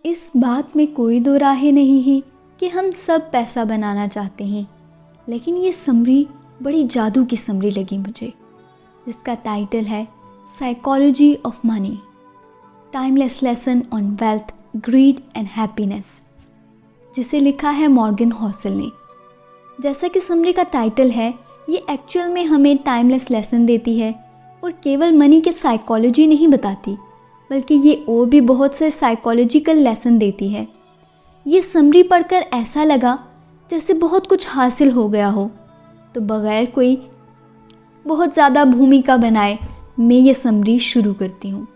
इस बात में कोई दो राहें नहीं है कि हम सब पैसा बनाना चाहते हैं, लेकिन ये समरी बड़ी जादू की समरी लगी मुझे, जिसका टाइटल है psychology of money, timeless lesson on wealth, grid and happiness, जिसे लिखा है मॉर्गन हॉसल ने। जैसा कि समरी का टाइटल है, ये एक्चुअल में हमें टाइमलेस लेसन देती है और केवल मनी के साइकोलॉजी नहीं बताती, बल्कि ये और भी बहुत से साइकोलॉजिकल लेसन देती है। ये समरी पढ़कर ऐसा लगा जैसे बहुत कुछ हासिल हो गया हो, तो बग़ैर कोई बहुत ज़्यादा भूमिका बनाए मैं ये समरी शुरू करती हूँ।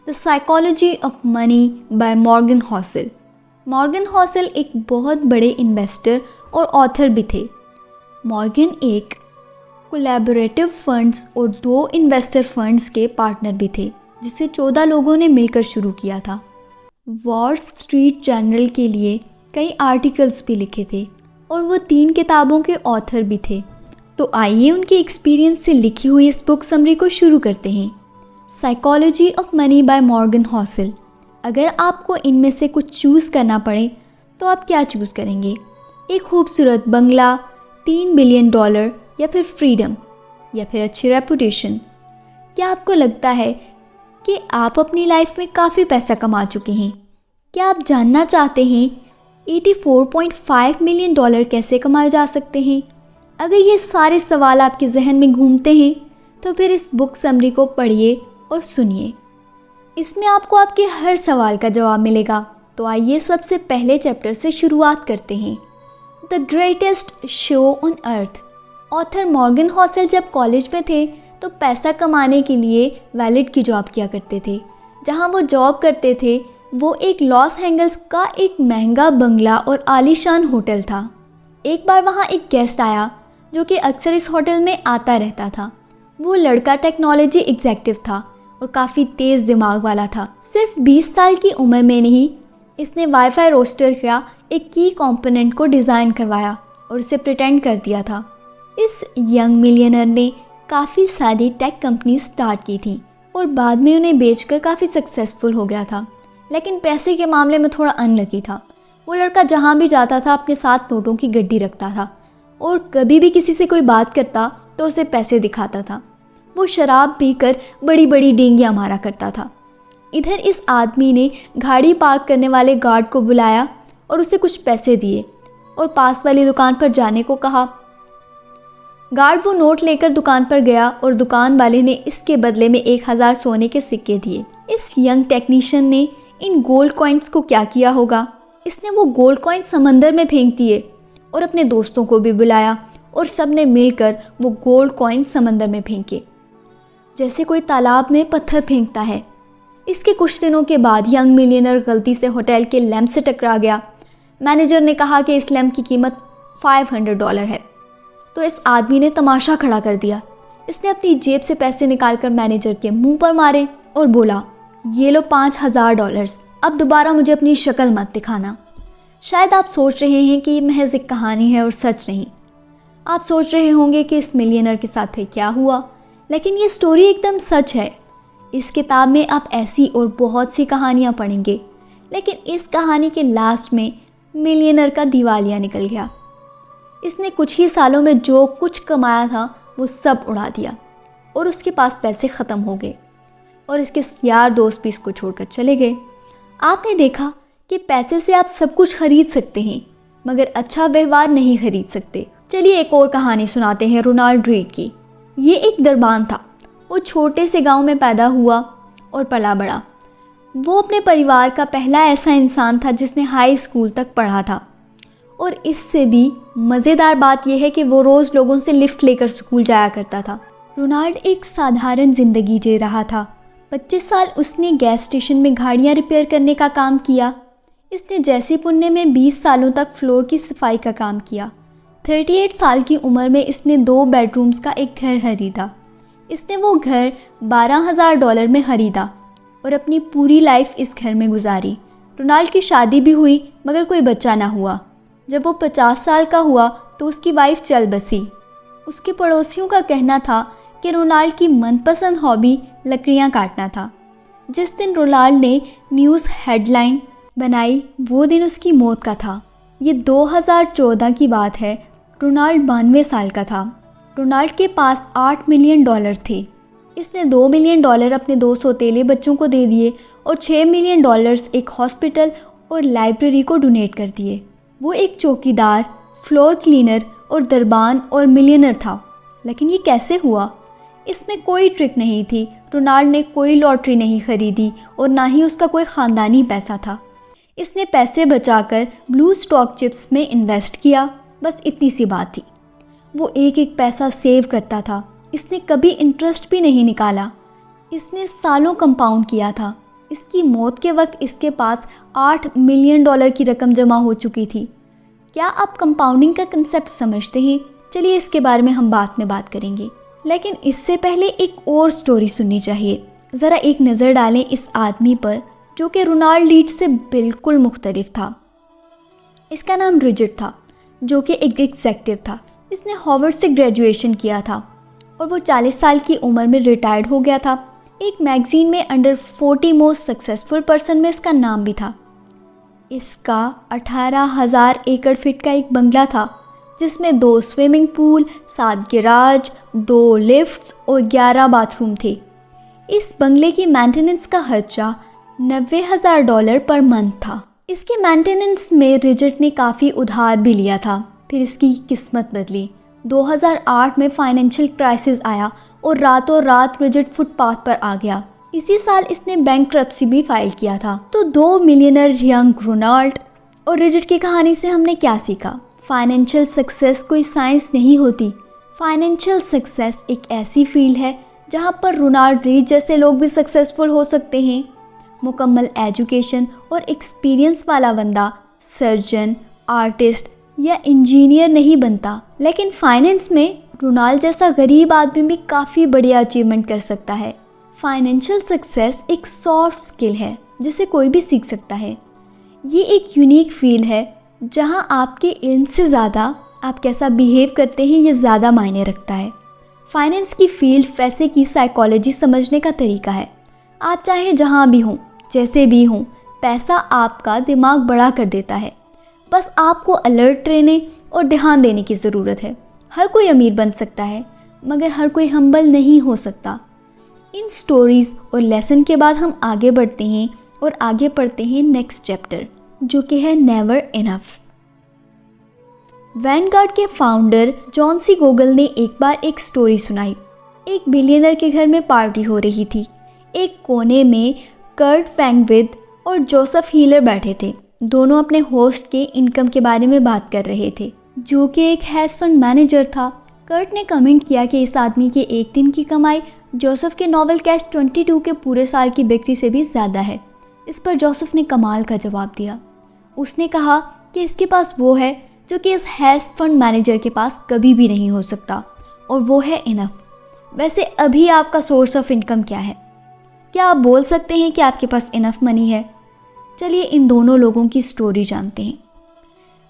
The psychology of money by Morgan Housel. Morgan Housel एक बहुत बड़े इन्वेस्टर और ऑथर भी थे। मॉर्गन एक कोलैबोरेटिव फंड्स और 2 इन्वेस्टर फंड्स के पार्टनर भी थे, जिसे 14 लोगों ने मिलकर शुरू किया था। वॉल स्ट्रीट जर्नल के लिए कई आर्टिकल्स भी लिखे थे और वो 3 किताबों के ऑथर भी थे। तो आइए उनके एक्सपीरियंस से लिखी हुई इस बुक समरी को शुरू करते हैं। Psychology of money by Morgan Housel. अगर आपको इनमें से कुछ चूज़ करना पड़े तो आप क्या चूज़ करेंगे? एक खूबसूरत बंगला, $3 बिलियन, या फिर फ्रीडम, या फिर अच्छी रेपुटेशन? क्या आपको लगता है कि आप अपनी लाइफ में काफ़ी पैसा कमा चुके हैं? क्या आप जानना चाहते हैं $84.5 मिलियन कैसे कमाए जा सकते हैं? अगर ये सारे सवाल आपके जहन में घूमते हैं तो फिर इस बुक समरी को पढ़िए और सुनिए। इसमें आपको आपके हर सवाल का जवाब मिलेगा। तो आइए सबसे पहले चैप्टर से शुरुआत करते हैं। The greatest show on earth. Author Morgan Housel जब कॉलेज में थे तो पैसा कमाने के लिए वैलेट की जॉब किया करते थे। जहां वो जॉब करते थे वो एक लॉस एंजल्स का एक महंगा बंगला और आलीशान होटल था। एक बार वहां एक गेस्ट आया जो कि अक्सर इस होटल में आता रहता था। वो लड़का टेक्नोलॉजी एग्जेक्टिव था और काफ़ी तेज़ दिमाग वाला था। सिर्फ 20 साल की उम्र में नहीं, इसने वाईफाई रोस्टर का एक की कंपोनेंट को डिज़ाइन करवाया और उसे प्रिटेंड कर दिया था। इस यंग मिलियनर ने काफ़ी सारी टेक कंपनी स्टार्ट की थी और बाद में उन्हें बेचकर काफ़ी सक्सेसफुल हो गया था, लेकिन पैसे के मामले में थोड़ा अनलकी था। वो लड़का जहाँ भी जाता था अपने साथ नोटों की गड्डी रखता था और कभी भी किसी से कोई बात करता तो उसे पैसे दिखाता था। वो शराब पीकर बड़ी बड़ी डेंगियाँ मारा करता था। इधर इस आदमी ने गाड़ी पार्क करने वाले गार्ड को बुलाया और उसे कुछ पैसे दिए और पास वाली दुकान पर जाने को कहा। गार्ड वो नोट लेकर दुकान पर गया और दुकान वाले ने इसके बदले में 1000 सोने के सिक्के दिए। इस यंग टेक्नीशियन ने इन गोल्ड कॉइन्स को क्या किया होगा? इसने वो गोल्ड कॉइन समंदर में फेंक दिए और अपने दोस्तों को भी बुलाया और सब ने मिलकर वो गोल्ड कॉइन समंदर में फेंके, जैसे कोई तालाब में पत्थर फेंकता है। इसके कुछ दिनों के बाद यंग मिलियनर गलती से होटल के लैंप से टकरा गया। मैनेजर ने कहा कि इस लैंप की कीमत $500 है, तो इस आदमी ने तमाशा खड़ा कर दिया। इसने अपनी जेब से पैसे निकालकर मैनेजर के मुंह पर मारे और बोला, ये लो $5000, अब दोबारा मुझे अपनी शक्ल मत दिखाना। शायद आप सोच रहे हैं कि ये महज एक कहानी है और सच नहीं। आप सोच रहे होंगे कि इस मिलियनर के साथ फिर क्या हुआ, लेकिन ये स्टोरी एकदम सच है। इस किताब में आप ऐसी और बहुत सी कहानियाँ पढ़ेंगे, लेकिन इस कहानी के लास्ट में मिलियनर का दिवालिया निकल गया। इसने कुछ ही सालों में जो कुछ कमाया था वो सब उड़ा दिया और उसके पास पैसे ख़त्म हो गए और इसके यार दोस्त भी इसको छोड़कर चले गए। आपने देखा कि पैसे से आप सब कुछ खरीद सकते हैं, मगर अच्छा व्यवहार नहीं खरीद सकते। चलिए एक और कहानी सुनाते हैं रोनाल्ड रीड की। ये एक दरबान था। वो छोटे से गांव में पैदा हुआ और पला बड़ा। वो अपने परिवार का पहला ऐसा इंसान था जिसने हाई स्कूल तक पढ़ा था, और इससे भी मज़ेदार बात यह है कि वो रोज़ लोगों से लिफ्ट लेकर स्कूल जाया करता था। रोनाल्ड एक साधारण ज़िंदगी जी रहा था। 25 साल उसने गैस स्टेशन में गाड़ियाँ रिपेयर करने का काम किया। इसने जैसी पुण्य में 20 सालों तक फ्लोर की सफाई का काम किया। 38 साल की उम्र में इसने 2 बेडरूम्स का एक घर खरीदा। इसने वो घर $12000 में खरीदा और अपनी पूरी लाइफ इस घर में गुजारी। रोनाल्ड की शादी भी हुई, मगर कोई बच्चा ना हुआ। जब वो 50 साल का हुआ तो उसकी वाइफ चल बसी। उसके पड़ोसियों का कहना था कि रोनाल्ड की मनपसंद हॉबी लकड़ियाँ काटना था। जिस दिन रोनाल्ड ने न्यूज़ हेडलाइन बनाई वो दिन उसकी मौत का था। ये 2014 की बात है। रोनाल्ड 92 साल का था। रोनाल्ड के पास $8 मिलियन थे। इसने $2 मिलियन अपने 2 सौतेले बच्चों को दे दिए और $6 मिलियन एक हॉस्पिटल और लाइब्रेरी को डोनेट कर दिए। वो एक चौकीदार, फ्लोर क्लीनर और दरबान और मिलियनर था। लेकिन ये कैसे हुआ? इसमें कोई ट्रिक नहीं थी। रोनाल्ड ने कोई लॉटरी नहीं खरीदी और ना ही उसका कोई ख़ानदानी पैसा था। इसने पैसे बचाकर ब्लू स्टॉक चिप्स में इन्वेस्ट किया, बस इतनी सी बात थी। वो एक एक पैसा सेव करता था। इसने कभी इंटरेस्ट भी नहीं निकाला। इसने सालों कंपाउंड किया था। इसकी मौत के वक्त इसके पास $8 मिलियन की रकम जमा हो चुकी थी। क्या आप कंपाउंडिंग का कंसेप्ट समझते हैं? चलिए इसके बारे में हम बाद में बात करेंगे, लेकिन इससे पहले एक और स्टोरी सुननी चाहिए। ज़रा एक नज़र डालें इस आदमी पर जो कि रोनाल्ड लीड्स से बिल्कुल मुख्तलिफ था। इसका नाम रिचर्ड था, जो कि एक एग्जेक्टिव था। इसने हार्वर्ड से ग्रेजुएशन किया था और वो 40 साल की उम्र में रिटायर्ड हो गया था। एक मैगज़ीन में अंडर 40 मोस्ट सक्सेसफुल पर्सन में इसका नाम भी था। इसका 18,000 एकड़ फीट का एक बंगला था, जिसमें 2 स्विमिंग पूल, 7 गैराज, 2 लिफ्ट्स और 11 बाथरूम थे। इस बंगले की मेंटेनेंस का खर्चा $90,000 पर मंथ था। इसके मेंटेनेंस में रिचर्ड ने काफ़ी उधार भी लिया था। फिर इसकी किस्मत बदली। 2008 में फाइनेंशियल क्राइसिस आया और रातों रात रिचर्ड फुटपाथ पर आ गया। इसी साल इसने बैंकरप्सी भी फाइल किया था। तो 2 मिलियनर यंग रोनाल्ड और रिचर्ड की कहानी से हमने क्या सीखा? फाइनेंशियल सक्सेस कोई साइंस नहीं होती। फाइनेंशियल सक्सेस एक ऐसी फील्ड है जहां पर रोनाल्ड रीड जैसे लोग भी सक्सेसफुल हो सकते हैं। मुकम्मल एजुकेशन और एक्सपीरियंस वाला बंदा सर्जन, आर्टिस्ट या इंजीनियर नहीं बनता, लेकिन फाइनेंस में रोनाल्ड जैसा गरीब आदमी भी काफ़ी बढ़िया अचीवमेंट कर सकता है। फाइनेंशियल सक्सेस एक सॉफ्ट स्किल है जिसे कोई भी सीख सकता है। ये एक यूनिक फील्ड है जहां आपके इल्म से ज़्यादा आप कैसा बिहेव करते हैं ये ज़्यादा मायने रखता है। फाइनेंस की फील्ड पैसे की साइकोलॉजी समझने का तरीका है। आप चाहे जहां भी हों, जैसे भी हों, पैसा आपका दिमाग बड़ा कर देता है। बस आपको अलर्ट रहने और ध्यान देने की ज़रूरत है। हर कोई अमीर बन सकता है, मगर हर कोई हम्बल नहीं हो सकता। इन स्टोरीज़ और लेसन के बाद हम आगे बढ़ते हैं और आगे पढ़ते हैं नेक्स्ट चैप्टर, जो कि है नेवर इनफ। वैनगार्ड के फाउंडर जॉन सी गोगल ने एक बार एक स्टोरी सुनाई। एक बिलियनर के घर में पार्टी हो रही थी। एक कोने में कर्ट फैंगविद और जोसेफ हीलर बैठे थे। दोनों अपने होस्ट के इनकम के बारे में बात कर रहे थे, जो कि एक हैज फंड मैनेजर था। कर्ट ने कमेंट किया कि इस आदमी के एक दिन की कमाई जोसेफ के नोवेल कैश 22 के पूरे साल की बिक्री से भी ज़्यादा है। इस पर जोसेफ ने कमाल का जवाब दिया। उसने कहा कि इसके पास वो है जो कि इस हैज फंड मैनेजर के पास कभी भी नहीं हो सकता, और वो है इनफ। वैसे अभी आपका सोर्स ऑफ इनकम क्या है? क्या आप बोल सकते हैं कि आपके पास इनफ मनी है? चलिए इन दोनों लोगों की स्टोरी जानते हैं।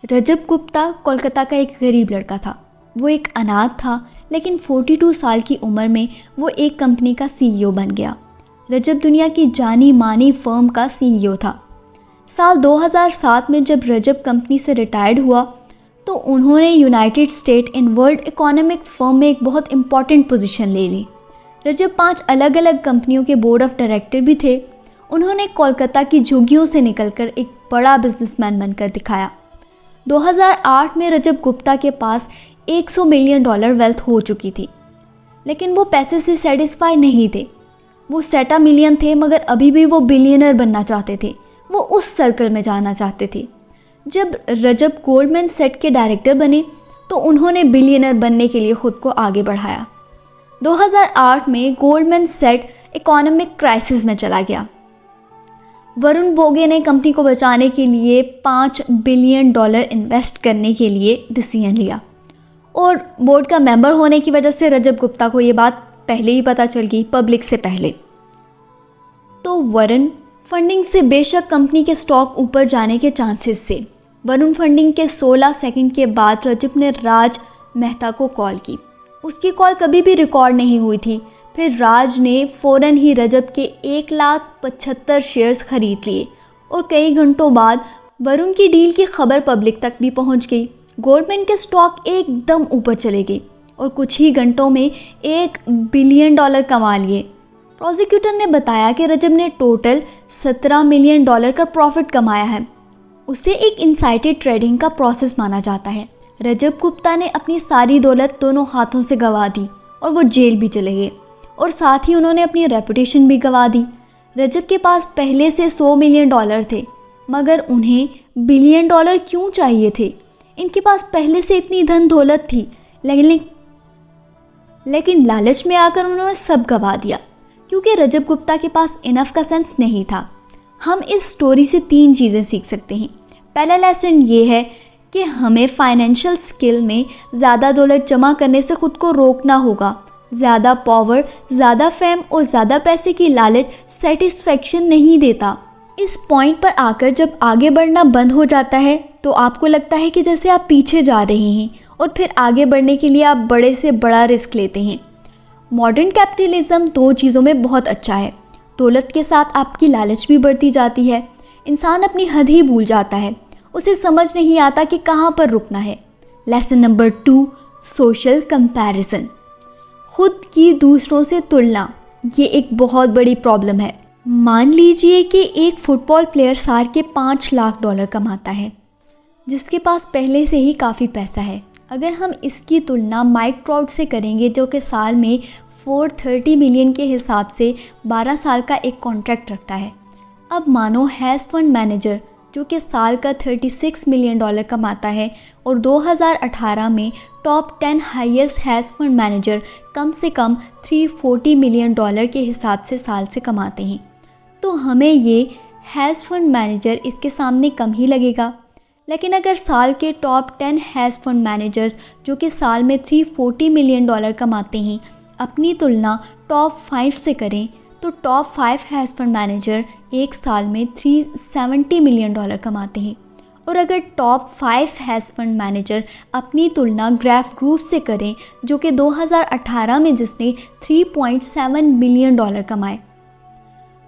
रजब गुप्ता कोलकाता का एक गरीब लड़का था। वो एक अनाथ था, लेकिन 42 साल की उम्र में वो एक कंपनी का सीईओ बन गया। रजब दुनिया की जानी मानी फर्म का सीईओ था। साल 2007 में जब रजब कंपनी से रिटायर्ड हुआ तो उन्होंने United state and world economic firm में एक बहुत इंपॉर्टेंट पोजीशन ले ली। रजब 5 अलग अलग कंपनियों के बोर्ड ऑफ डायरेक्टर भी थे। उन्होंने कोलकाता की झुग्गियों से निकलकर एक बड़ा बिजनेसमैन बनकर दिखाया। 2008 में रजब गुप्ता के पास $100 मिलियन वेल्थ हो चुकी थी, लेकिन वो पैसे से सेटिस्फाई नहीं थे। वो सेटा मिलियन थे, मगर अभी भी वो बिलियनर बनना चाहते थे। वो उस सर्कल में जाना चाहते थे। जब रजब गोल्डमैन सेट के डायरेक्टर बने तो उन्होंने बिलियनर बनने के लिए खुद को आगे बढ़ाया। 2008 में गोल्डमैन सेट इकोनॉमिक क्राइसिस में चला गया। वरुण बोगे ने कंपनी को बचाने के लिए $5 बिलियन इन्वेस्ट करने के लिए डिसीजन लिया, और बोर्ड का मेंबर होने की वजह से रजब गुप्ता को ये बात पहले ही पता चल गई, पब्लिक से पहले। तो वरुण फंडिंग से बेशक कंपनी के स्टॉक ऊपर जाने के चांसेस थे। वरुण फंडिंग के 16 सेकंड के बाद रजब ने राज मेहता को कॉल की। उसकी कॉल कभी भी रिकॉर्ड नहीं हुई थी। फिर राज ने फ़ौरन ही रजब के 1,75,000 शेयर्स खरीद लिए और कई घंटों बाद वरुण की डील की खबर पब्लिक तक भी पहुंच गई। गोल्डमैन के स्टॉक एकदम ऊपर चले गए और कुछ ही घंटों में $1 बिलियन कमा लिए। प्रोसिक्यूटर ने बताया कि रजब ने टोटल $17 मिलियन का प्रॉफिट कमाया है। उसे एक इनसाइडेड ट्रेडिंग का प्रोसेस माना जाता है। रजब गुप्ता ने अपनी सारी दौलत दोनों हाथों से गंवा दी और वो जेल भी चले गए और साथ ही उन्होंने अपनी रेपुटेशन भी गंवा दी। रजब के पास पहले से $100 मिलियन थे, मगर उन्हें $1 बिलियन क्यों चाहिए थे? इनके पास पहले से इतनी धन दौलत थी, लेकिन लालच में आकर उन्होंने सब गंवा दिया क्योंकि रजब गुप्ता के पास इनफ का सेंस नहीं था। हम इस स्टोरी से 3 चीज़ें सीख सकते हैं। पहला लेसन ये है कि हमें फाइनेंशियल स्किल में ज़्यादा दौलत जमा करने से खुद को रोकना होगा। ज़्यादा पावर, ज़्यादा फेम और ज़्यादा पैसे की लालच सेटिस्फेक्शन नहीं देता। इस पॉइंट पर आकर जब आगे बढ़ना बंद हो जाता है तो आपको लगता है कि जैसे आप पीछे जा रहे हैं और फिर आगे बढ़ने के लिए आप बड़े से बड़ा रिस्क लेते हैं। मॉडर्न कैपिटलिज्म 2 चीज़ों में बहुत अच्छा है। दौलत के साथ आपकी लालच भी बढ़ती जाती है। इंसान अपनी हद ही भूल जाता है, उसे समझ नहीं आता कि कहाँ पर रुकना है। Lesson number 2, social comparison. खुद की दूसरों से तुलना, ये एक बहुत बड़ी प्रॉब्लम है। मान लीजिए कि एक फुटबॉल प्लेयर साल के $5 लाख कमाता है, जिसके पास पहले से ही काफ़ी पैसा है। अगर हम इसकी तुलना माइक ट्राउट से करेंगे जो कि साल में $430 मिलियन के हिसाब से 12 साल का एक कॉन्ट्रैक्ट रखता है। अब मानो हैज़ फंड मैनेजर जो कि साल का $36 मिलियन कमाता है और 2018 में top 10 highest hedge fund manager कम से कम $340 मिलियन के हिसाब से साल से कमाते हैं, तो हमें ये हैज़ फंड मैनेजर इसके सामने कम ही लगेगा। लेकिन अगर साल के टॉप 10 हैज़ फंड मैनेजर्स जो कि साल में $340 मिलियन कमाते हैं अपनी तुलना टॉप 5 से करें तो टॉप 5 हैज़ फंड मैनेजर एक साल में $370 मिलियन कमाते हैं। और अगर टॉप 5 हैज़ फंड मैनेजर अपनी तुलना ग्राफ ग्रुप से करें जो कि 2018 में जिसने $3.7 बिलियन कमाए,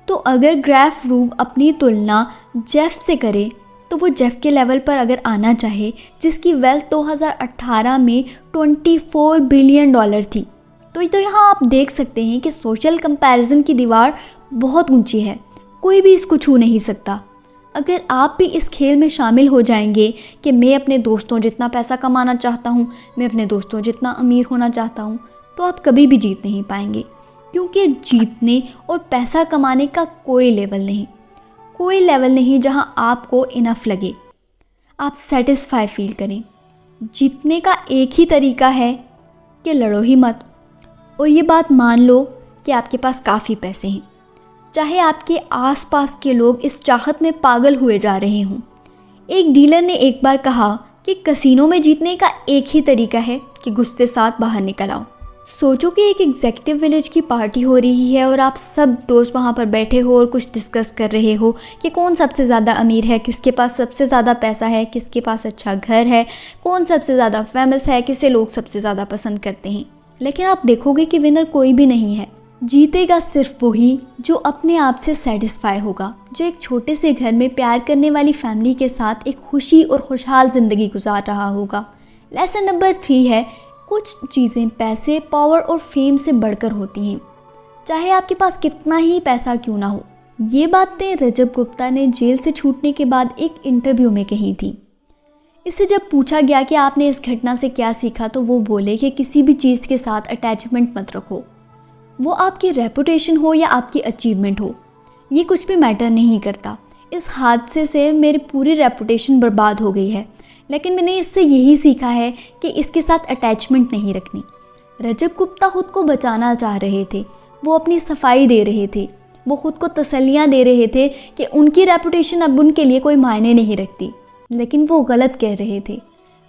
तो अगर ग्राफ ग्रुप अपनी तुलना जेफ से करे तो वो जेफ के लेवल पर अगर आना चाहे जिसकी वेल्थ 2018 में $24 बिलियन थी, तो यहाँ आप देख सकते हैं कि सोशल कंपैरिजन की दीवार बहुत ऊंची है, कोई भी इसको छू नहीं सकता। अगर आप भी इस खेल में शामिल हो जाएंगे कि मैं अपने दोस्तों जितना पैसा कमाना चाहता हूँ, मैं अपने दोस्तों जितना अमीर होना चाहता हूँ, तो आप कभी भी जीत नहीं पाएंगे, क्योंकि जीतने और पैसा कमाने का कोई लेवल नहीं जहाँ आपको इनफ लगे, आप सेटिस्फाई फील करें। जीतने का एक ही तरीका है कि लड़ो ही मत। और ये बात मान लो कि आपके पास काफ़ी पैसे हैं, चाहे आपके आसपास के लोग इस चाहत में पागल हुए जा रहे हों। एक डीलर ने एक बार कहा कि कसिनो में जीतने का एक ही तरीका है कि गुस्से साथ बाहर निकल आओ। सोचो कि एक एग्जेक्टिव विलेज की पार्टी हो रही है और आप सब दोस्त वहाँ पर बैठे हो और कुछ डिस्कस कर रहे हो कि कौन सबसे ज़्यादा अमीर है, किसके पास सबसे ज़्यादा पैसा है, किसके पास अच्छा घर है, कौन सबसे ज़्यादा फेमस है, किसे लोग सबसे ज़्यादा पसंद करते हैं। लेकिन आप देखोगे कि विनर कोई भी नहीं है। जीतेगा सिर्फ वही जो अपने आप से सेटिस्फाई होगा, जो एक छोटे से घर में प्यार करने वाली फैमिली के साथ एक खुशी और खुशहाल ज़िंदगी गुजार रहा होगा। लेसन नंबर 3 है, कुछ चीज़ें पैसे, पावर और फेम से बढ़कर होती हैं, चाहे आपके पास कितना ही पैसा क्यों ना हो। ये बातें रजब गुप्ता ने जेल से छूटने के बाद एक इंटरव्यू में कही थी। इससे जब पूछा गया कि आपने इस घटना से क्या सीखा, तो वो बोले कि किसी भी चीज़ के साथ अटैचमेंट मत रखो, वो आपकी रेपुटेशन हो या आपकी अचीवमेंट हो, ये कुछ भी मैटर नहीं करता। इस हादसे से मेरी पूरी रेपुटेशन बर्बाद हो गई है, लेकिन मैंने इससे यही सीखा है कि इसके साथ अटैचमेंट नहीं रखनी। रजब गुप्ता खुद को बचाना चाह रहे थे, वो अपनी सफाई दे रहे थे, वो खुद को तसल्लियाँ दे रहे थे कि उनकी रेपुटेशन अब उनके लिए कोई मायने नहीं रखती, लेकिन वो गलत कह रहे थे।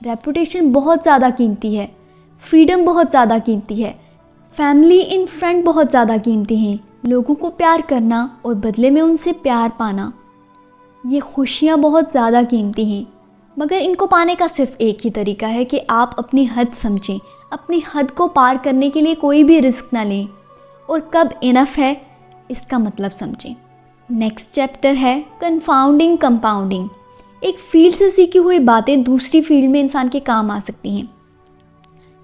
रेपुटेशन बहुत ज़्यादा कीमती है, फ्रीडम बहुत ज़्यादा कीमती है, फैमिली इन फ्रेंड बहुत ज़्यादा कीमती हैं। लोगों को प्यार करना और बदले में उनसे प्यार पाना, ये खुशियाँ बहुत ज़्यादा कीमती हैं, मगर इनको पाने का सिर्फ एक ही तरीका है कि आप अपनी हद समझें, अपनी हद को पार करने के लिए कोई भी रिस्क ना लें, और कब इनफ है इसका मतलब समझें। नेक्स्ट चैप्टर है कन्फाउंडिंग कंपाउंडिंग। एक फील्ड से सीखी हुई बातें दूसरी फील्ड में इंसान के काम आ सकती हैं।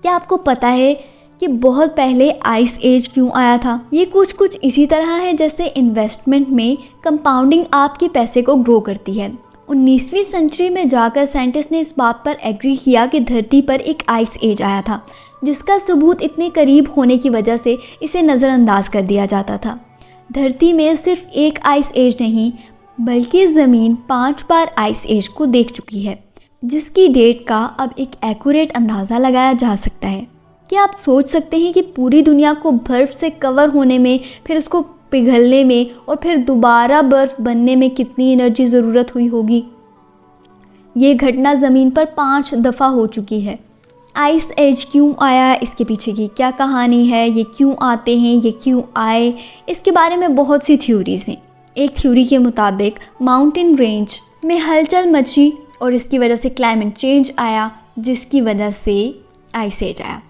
क्या आपको पता है कि बहुत पहले आइस एज क्यों आया था? ये कुछ इसी तरह है जैसे इन्वेस्टमेंट में कंपाउंडिंग आपके पैसे को ग्रो करती है। 19वीं सेंचुरी में जाकर साइंटिस्ट ने इस बात पर एग्री किया कि धरती पर एक आइस एज आया था, जिसका सबूत इतने करीब होने की वजह से इसे नज़रअंदाज कर दिया जाता था। धरती में सिर्फ एक आइस एज नहीं बल्कि ज़मीन 5 बार आइस एज को देख चुकी है, जिसकी डेट का अब एक एक्यूरेट अंदाज़ा लगाया जा सकता है। क्या आप सोच सकते हैं कि पूरी दुनिया को बर्फ़ से कवर होने में, फिर उसको पिघलने में और फिर दोबारा बर्फ़ बनने में कितनी एनर्जी ज़रूरत हुई होगी? ये घटना ज़मीन पर 5 दफ़ा हो चुकी है। आइस एज क्यों आया, इसके पीछे की क्या कहानी है, ये क्यों आते हैं, ये क्यों आए, इसके बारे में बहुत सी थ्योरीज़ हैं। एक थ्योरी के मुताबिक माउंटेन रेंज में हलचल मची और इसकी वजह से क्लाइमेट चेंज आया, जिसकी वजह से आइस एज आया।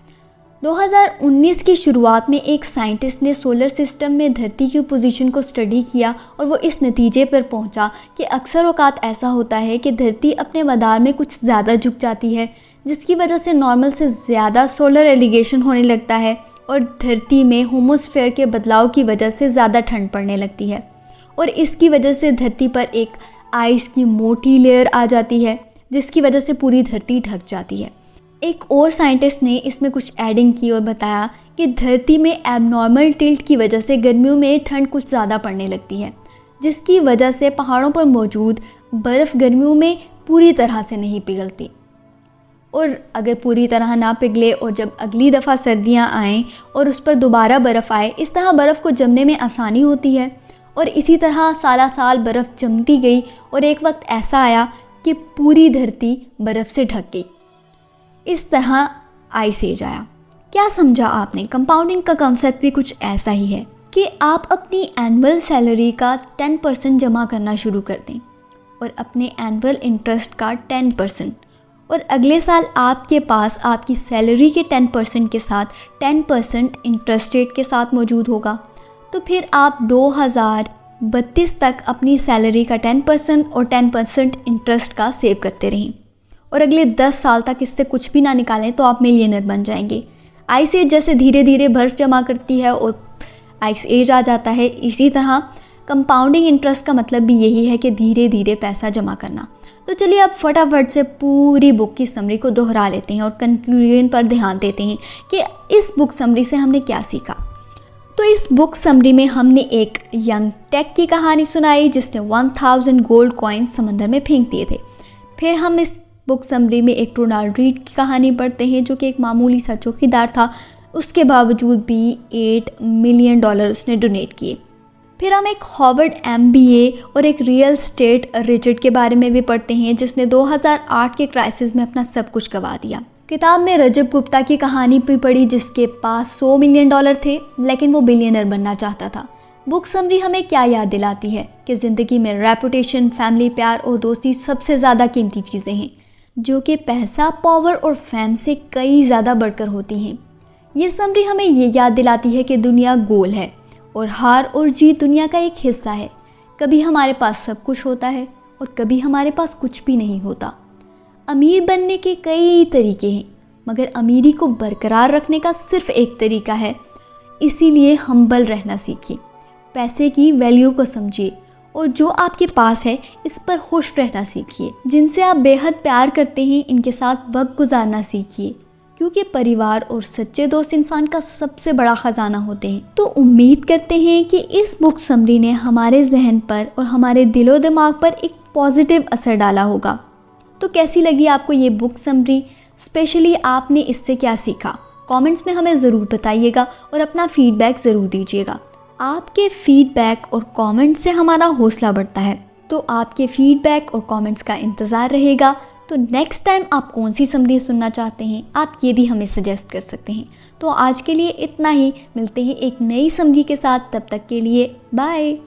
2019 की शुरुआत में एक साइंटिस्ट ने सोलर सिस्टम में धरती की पोजीशन को स्टडी किया और वो इस नतीजे पर पहुंचा कि अक्सर औक़ात ऐसा होता है कि धरती अपने मदार में कुछ ज़्यादा झुक जाती है, जिसकी वजह से नॉर्मल से ज़्यादा सोलर एलिगेशन होने लगता है और धरती में होमोस्फेयर के बदलाव की वजह से ज़्यादा ठंड पड़ने लगती है और इसकी वजह से धरती पर एक आइस की मोटी लेयर आ जाती है, जिसकी वजह से पूरी धरती ढक जाती है। एक और साइंटिस्ट ने इसमें कुछ एडिंग की और बताया कि धरती में एबनॉर्मल टिल्ट की वजह से गर्मियों में ठंड कुछ ज़्यादा पड़ने लगती है, जिसकी वजह से पहाड़ों पर मौजूद बर्फ़ गर्मियों में पूरी तरह से नहीं पिघलती और अगर पूरी तरह ना पिघले और जब अगली दफ़ा सर्दियाँ आएँ और उस पर दोबारा बर्फ़ आए, इस तरह बर्फ़ को जमने में आसानी होती है और इसी तरह साल बर्फ़ जमती गई और एक वक्त ऐसा आया कि पूरी धरती बर्फ़ से ढक गई। इस तरह आइस एज आया। क्या समझा आपने? कंपाउंडिंग का कॉन्सेप्ट भी कुछ ऐसा ही है कि आप अपनी एनुअल सैलरी का 10% जमा करना शुरू कर दें और अपने एनुअल इंटरेस्ट का 10% और अगले साल आपके पास आपकी सैलरी के 10% के साथ 10% इंटरेस्ट रेट के साथ मौजूद होगा। तो फिर आप 2032 तक अपनी सैलरी का 10% और 10% इंटरेस्ट का सेव करते रहें और अगले 10 साल तक इससे कुछ भी ना निकालें तो आप मिलियनर बन जाएंगे। आइस एज जैसे धीरे धीरे बर्फ़ जमा करती है और आइस एज आ जाता है, इसी तरह कंपाउंडिंग इंटरेस्ट का मतलब भी यही है कि धीरे धीरे पैसा जमा करना। तो चलिए अब फटाफट से पूरी बुक की समरी को दोहरा लेते हैं और कंक्लूजन पर ध्यान देते हैं कि इस बुक समरी से हमने क्या सीखा। तो इस बुक समरी में हमने एक यंग टेक की कहानी सुनाई जिसने 1000 गोल्ड कॉइन्स समंदर में फेंक दिए थे। फिर हम इस बुक समरी में एक रोनाल्ड रीड की कहानी पढ़ते हैं जो कि एक मामूली सा चौकीदार था, उसके बावजूद भी $8 मिलियन उसने डोनेट किए। फिर हम एक हार्वर्ड MBA और एक रियल स्टेट रिचर्ड के बारे में भी पढ़ते हैं जिसने 2008 के क्राइसिस में अपना सब कुछ गंवा दिया। किताब में रजब गुप्ता की कहानी भी पढ़ी जिसके पास $100 मिलियन थे लेकिन वो बिलियनर बनना चाहता था। बुक समरी हमें क्या याद दिलाती है कि ज़िंदगी में रेपुटेशन, फैमिली, प्यार और दोस्ती सबसे ज़्यादा कीमती चीज़ें हैं जो कि पैसा, पावर और फैम से कई ज़्यादा बढ़कर होती हैं। ये समरी हमें ये याद दिलाती है कि दुनिया गोल है और हार और जीत दुनिया का एक हिस्सा है। कभी हमारे पास सब कुछ होता है और कभी हमारे पास कुछ भी नहीं होता। अमीर बनने के कई तरीके हैं मगर अमीरी को बरकरार रखने का सिर्फ एक तरीका है, इसीलिए हम्बल रहना सीखिए, पैसे की वैल्यू को समझिए और जो आपके पास है इस पर खुश रहना सीखिए। जिनसे आप बेहद प्यार करते हैं इनके साथ वक्त गुजारना सीखिए क्योंकि परिवार और सच्चे दोस्त इंसान का सबसे बड़ा ख़जाना होते हैं। तो उम्मीद करते हैं कि इस बुक समरी ने हमारे जहन पर और हमारे दिलो दिमाग पर एक पॉजिटिव असर डाला होगा। तो कैसी लगी आपको ये बुक समरी? स्पेशली आपने इससे क्या सीखा? कमेंट्स में हमें ज़रूर बताइएगा और अपना फीडबैक ज़रूर दीजिएगा। आपके फीडबैक और कमेंट से हमारा हौसला बढ़ता है, तो आपके फीडबैक और कमेंट्स का इंतज़ार रहेगा। तो नेक्स्ट टाइम आप कौन सी समरी सुनना चाहते हैं आप ये भी हमें सजेस्ट कर सकते हैं। तो आज के लिए इतना ही, मिलते हैं एक नई समरी के साथ, तब तक के लिए बाय।